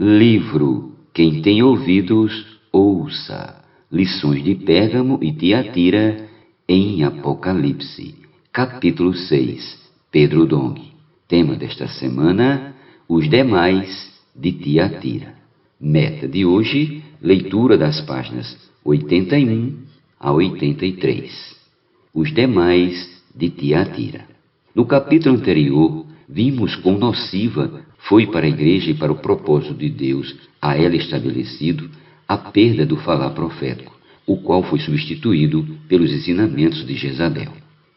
Livro Quem tem ouvidos, ouça. Lições de Pérgamo e Tiatira em Apocalipse. Capítulo 6. Pedro Dong. Tema desta semana: os demais de Tiatira. Meta de hoje: leitura das páginas 81 a 83. Os demais de Tiatira. No capítulo anterior, vimos quão nociva foi para a igreja e para o propósito de Deus a ela estabelecido a perda do falar profético, o qual foi substituído pelos ensinamentos de Jezabel.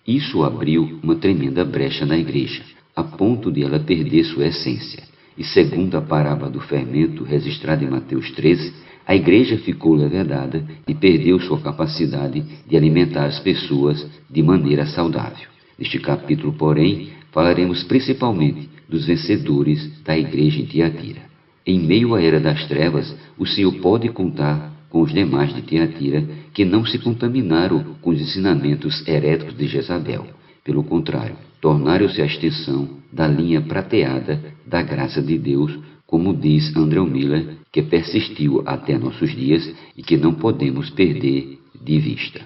Isso abriu uma tremenda brecha na igreja, a ponto de ela perder sua essência. E segundo a parábola do fermento registrada em Mateus 13, a igreja ficou levedada e perdeu sua capacidade de alimentar as pessoas de maneira saudável. Neste capítulo, porém, falaremos principalmente dos vencedores da igreja em Tiatira. Em meio à era das trevas, o Senhor pode contar com os demais de Tiatira que não se contaminaram com os ensinamentos heréticos de Jezabel. Pelo contrário, tornaram-se a extensão da linha prateada da graça de Deus, como diz Andrew Miller, que persistiu até nossos dias e que não podemos perder de vista.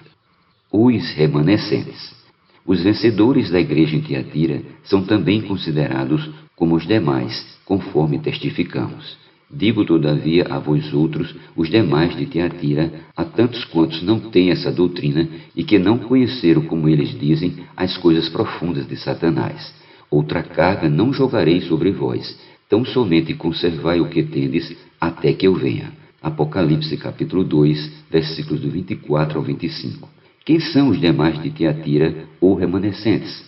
Os remanescentes. Os vencedores da igreja em Tiatira são também considerados como os demais, conforme testificamos. Digo, todavia, a vós outros, os demais de Tiatira, a tantos quantos não têm essa doutrina e que não conheceram, como eles dizem, as coisas profundas de Satanás. Outra carga não jogarei sobre vós, tão somente conservai o que tendes até que eu venha. Apocalipse capítulo 2, versículos do 24 ao 25. Quem são os demais de Tiatira ou remanescentes?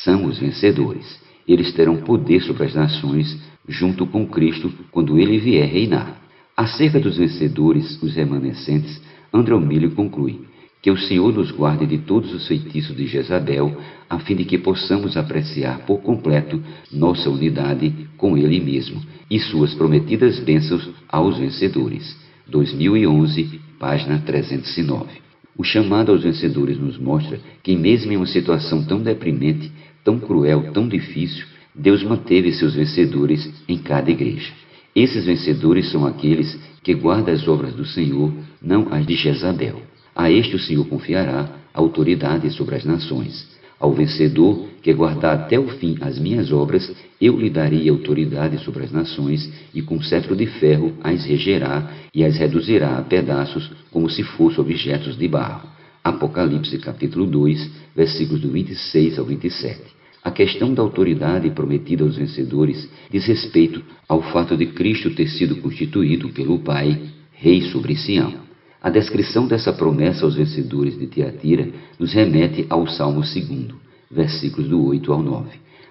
São os vencedores. Eles terão poder sobre as nações, junto com Cristo, quando ele vier reinar. Acerca dos vencedores, os remanescentes, Andrew Miller conclui que o Senhor nos guarde de todos os feitiços de Jezabel, a fim de que possamos apreciar por completo nossa unidade com Ele mesmo e suas prometidas bênçãos aos vencedores. 2011, página 309. O chamado aos vencedores nos mostra que, mesmo em uma situação tão deprimente, tão cruel, tão difícil, Deus manteve seus vencedores em cada igreja. Esses vencedores são aqueles que guardam as obras do Senhor, não as de Jezabel. A este o Senhor confiará a autoridade sobre as nações. Ao vencedor que guardar até o fim as minhas obras, eu lhe darei autoridade sobre as nações, e com cetro de ferro as regerá e as reduzirá a pedaços, como se fossem objetos de barro. Apocalipse capítulo 2, versículos do 26 ao 27. A questão da autoridade prometida aos vencedores diz respeito ao fato de Cristo ter sido constituído pelo Pai Rei sobre Sião. A descrição dessa promessa aos vencedores de Tiatira nos remete ao Salmo 2, versículos do 8 ao 9.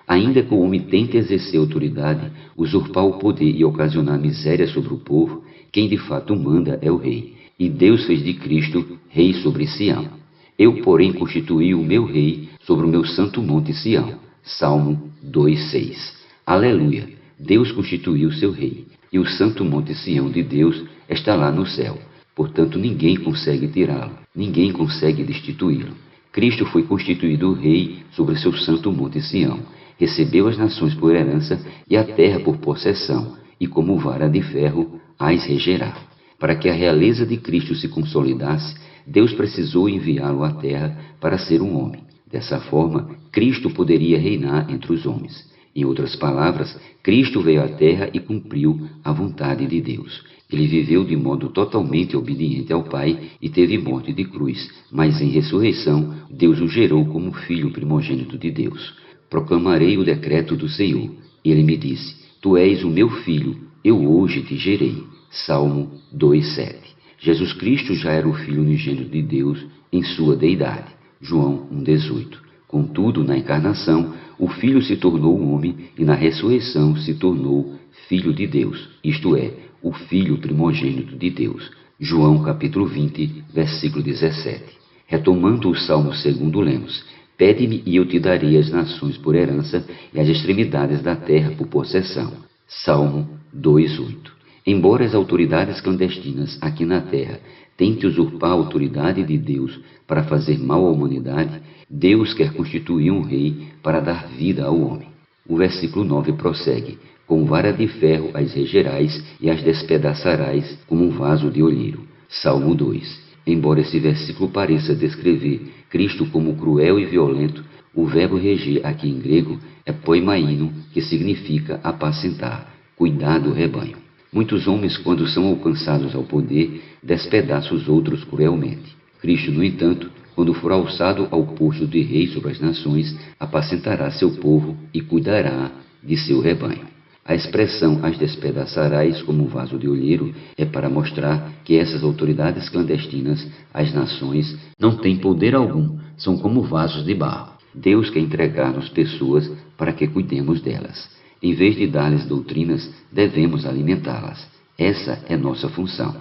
Ainda que o homem tente exercer autoridade, usurpar o poder e ocasionar miséria sobre o povo, quem de fato manda é o Rei, e Deus fez de Cristo Rei sobre Sião. Eu, porém, constituí o meu Rei sobre o meu santo monte Sião. Salmo 2,6. Aleluia! Deus constituiu seu Rei, e o santo monte Sião de Deus está lá no céu. Portanto, ninguém consegue tirá-lo, ninguém consegue destituí-lo. Cristo foi constituído Rei sobre seu santo monte Sião, recebeu as nações por herança e a terra por possessão, e como vara de ferro as regerá. Para que a realeza de Cristo se consolidasse, Deus precisou enviá-lo à terra para ser um homem. Dessa forma, Cristo poderia reinar entre os homens. Em outras palavras, Cristo veio à terra e cumpriu a vontade de Deus. Ele viveu de modo totalmente obediente ao Pai e teve morte de cruz, mas em ressurreição, Deus o gerou como filho primogênito de Deus. Proclamarei o decreto do Senhor. Ele me disse: Tu és o meu filho, eu hoje te gerei. Salmo 2,7. Jesus Cristo já era o Filho unigênito de Deus em sua deidade. João 1,18. Contudo, na encarnação, o Filho se tornou homem e na ressurreição se tornou Filho de Deus, isto é, o Filho primogênito de Deus. João capítulo 20, versículo 17. Retomando o Salmo 2, lemos: Pede-me e eu te darei as nações por herança e as extremidades da terra por possessão. Salmo 2,8. Embora as autoridades clandestinas aqui na terra tentem usurpar a autoridade de Deus para fazer mal à humanidade, Deus quer constituir um rei para dar vida ao homem. O versículo 9 prossegue: com vara de ferro as regerás e as despedaçarás como um vaso de olheiro. Salmo 2. Embora esse versículo pareça descrever Cristo como cruel e violento, o verbo reger aqui em grego é poimaino, que significa apacentar, cuidar do rebanho. Muitos homens, quando são alcançados ao poder, despedaçam os outros cruelmente. Cristo, no entanto, quando for alçado ao posto de rei sobre as nações, apacentará seu povo e cuidará de seu rebanho. A expressão as despedaçarás como um vaso de olheiro é para mostrar que essas autoridades clandestinas, as nações, não têm poder algum, são como vasos de barro. Deus quer entregar-nos pessoas para que cuidemos delas. Em vez de dar-lhes doutrinas, devemos alimentá-las. Essa é nossa função.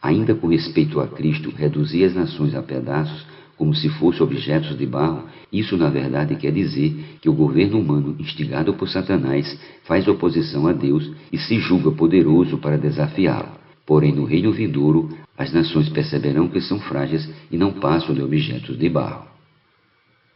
Ainda com respeito a Cristo, reduzir as nações a pedaços, como se fossem objetos de barro, isso na verdade quer dizer que o governo humano, instigado por Satanás, faz oposição a Deus e se julga poderoso para desafiá-lo. Porém, no reino vindouro, as nações perceberão que são frágeis e não passam de objetos de barro.